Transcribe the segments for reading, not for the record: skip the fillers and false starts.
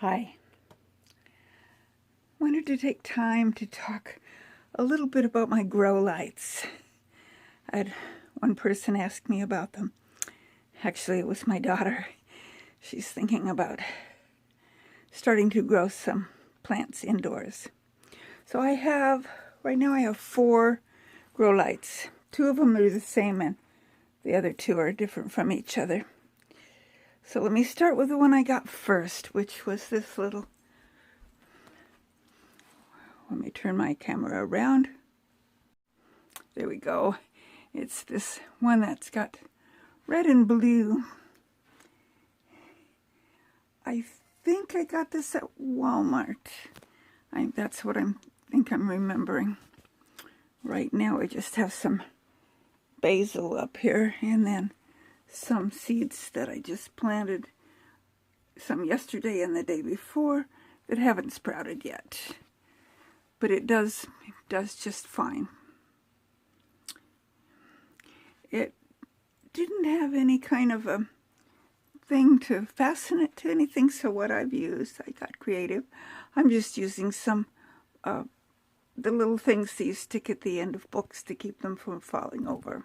Hi. Wanted to take time to talk a little bit about my grow lights. I had one person ask me about them. Actually, it was my daughter. She's thinking about starting to grow some plants indoors. So right now I have 4 grow lights. 2 of them are the same and the other 2 are different from each other. So let me start with the one I got first, which was this little. Let me turn my camera around. There we go. It's this one that's got red and blue. I think I got this at Walmart. That's what I think I'm remembering. Right now I just have some basil up here and then some seeds that I just planted, some yesterday and the day before, that haven't sprouted yet. But it does just fine. It didn't have any kind of a thing to fasten it to anything, so what I've used, I got creative. I'm just using some the little things that you stick at the end of books to keep them from falling over.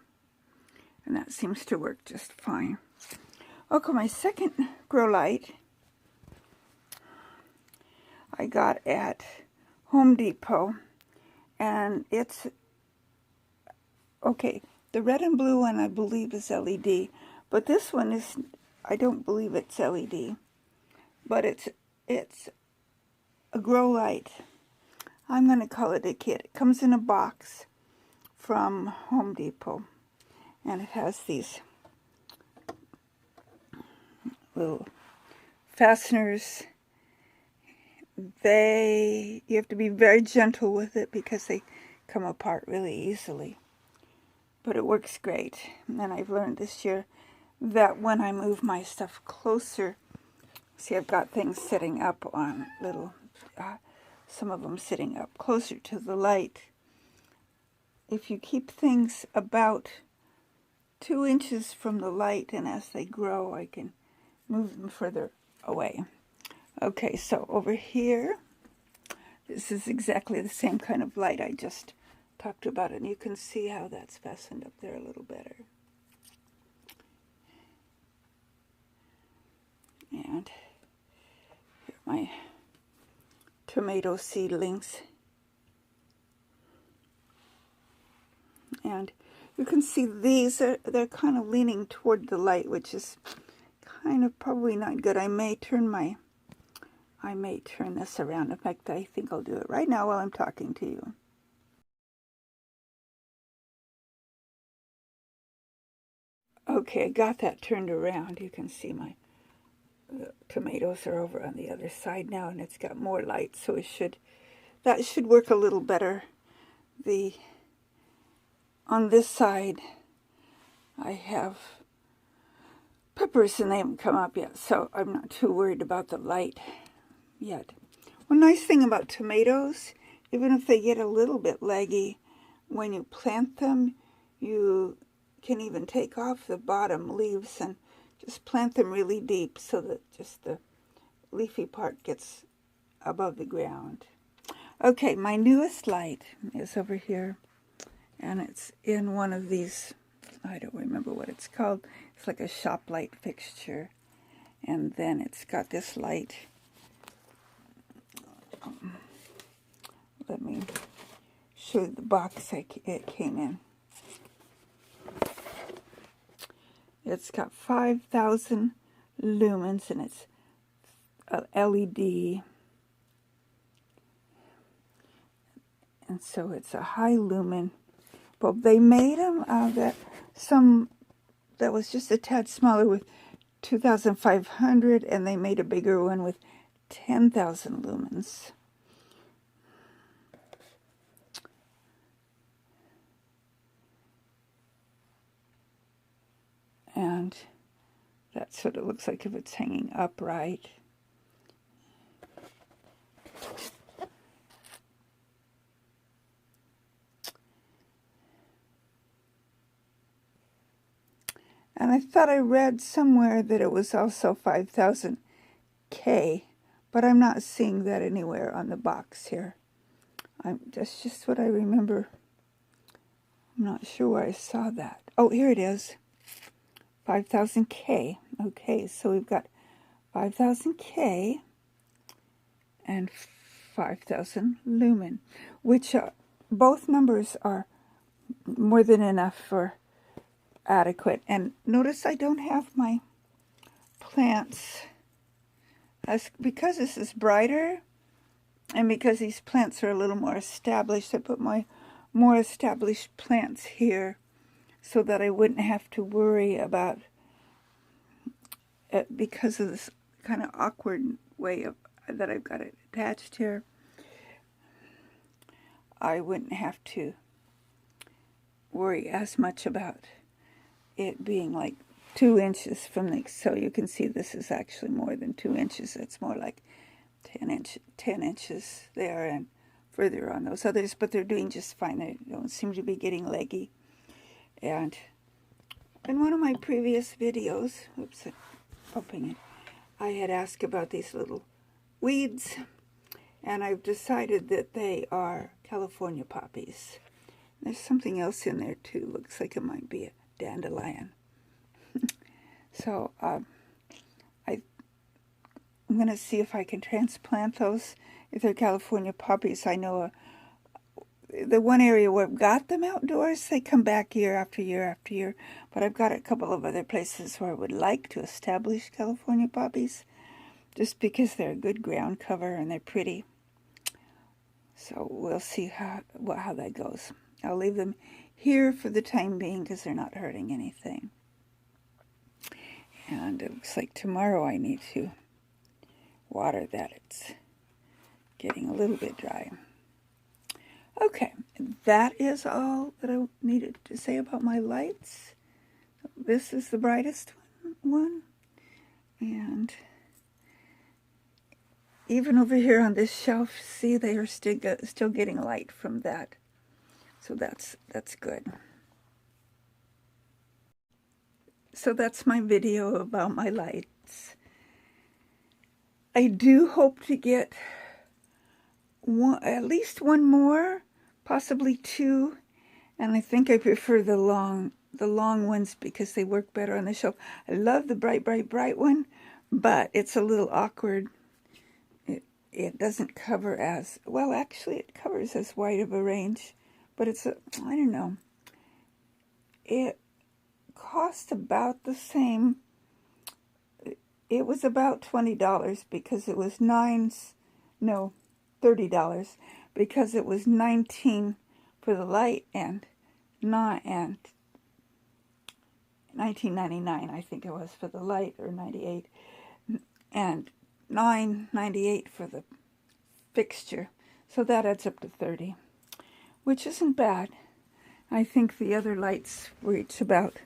And that seems to work just fine. Okay, my second grow light I got at Home Depot, and it's, okay, the red and blue one I believe is LED, but this one is, I don't believe it's LED, but it's a grow light. I'm going to call it a kit. It comes in a box from Home Depot, and it has these little fasteners. You have to be very gentle with it because they come apart really easily. But it works great. And I've learned this year that when I move my stuff closer, see, I've got things sitting up on little, some of them sitting up closer to the light. If you keep things about 2 inches from the light, and as they grow, I can move them further away. Okay, so over here, this is exactly the same kind of light I just talked about, and you can see how that's fastened up there a little better. And here are my tomato seedlings. And you can see they're kind of leaning toward the light, which is kind of probably not good. I may turn this around. In fact, I think I'll do it right now while I'm talking to you. Okay, I got that turned around. You can see my tomatoes are over on the other side now, and it's got more light, so that should work a little better. On this side, I have peppers, and they haven't come up yet, so I'm not too worried about the light yet. One nice thing about tomatoes, even if they get a little bit leggy, when you plant them, you can even take off the bottom leaves and just plant them really deep so that just the leafy part gets above the ground. Okay, my newest light is over here, and it's in one of these, I don't remember what it's called. It's like a shop light fixture. And then it's got this light. Let me show you the box it came in. It's got 5,000 lumens, and it's a LED. And so it's a high lumen bulb. They made them that was just a tad smaller with 2,500, and they made a bigger one with 10,000 lumens. And that's what it looks like if it's hanging upright. And I thought I read somewhere that it was also 5,000 K, but I'm not seeing that anywhere on the box here. That's just what I remember. I'm not sure where I saw that. Oh, here it is. 5000K. Okay, so we've got 5000K and 5000 lumen, which both numbers are more than enough for adequate. And notice I don't have my plants, because this is brighter and because these plants are a little more established. I put my more established plants here so that I wouldn't have to worry about it because of this kind of awkward way that I've got it attached here. I wouldn't have to worry as much about it being like 2 inches from the, so you can see this is actually more than 2 inches. It's more like 10 inches there and further on those others, but they're doing just fine. They don't seem to be getting leggy. And in one of my previous videos, oops, I'm popping it, I had asked about these little weeds, and I've decided that they are California poppies. There's something else in there too. Looks like it might be a dandelion. So I'm going to see if I can transplant those. If they're California poppies, I know the one area where I've got them outdoors, they come back year after year after year. But I've got a couple of other places where I would like to establish California poppies, just because they're a good ground cover and they're pretty. So we'll see how that goes. I'll leave them here for the time being because they're not hurting anything. And it looks like tomorrow I need to water that. It's getting a little bit dry. Okay, that is all that I needed to say about my lights. This is the brightest one. And even over here on this shelf, see, they are still getting light from that. So that's good. So that's my video about my lights. I do hope to get at least one more, possibly 2. And I think I prefer the long ones because they work better on the shelf. I love the bright one, but it's a little awkward. It doesn't cover as well. Actually, it covers as wide of a range, but it's I don't know. It cost about the same. It was about $20 because it was $30 because it was $19 for the light and $19.99 I think it was for the light, or $98, and $9.98 for the fixture. So that adds up to $30, which isn't bad. I think the other lights reach about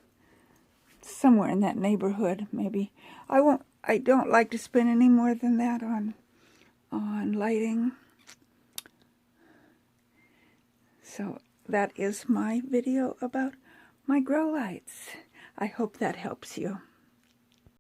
somewhere in that neighborhood, maybe. I don't like to spend any more than that on lighting. So that is my video about my grow lights. I hope that helps you.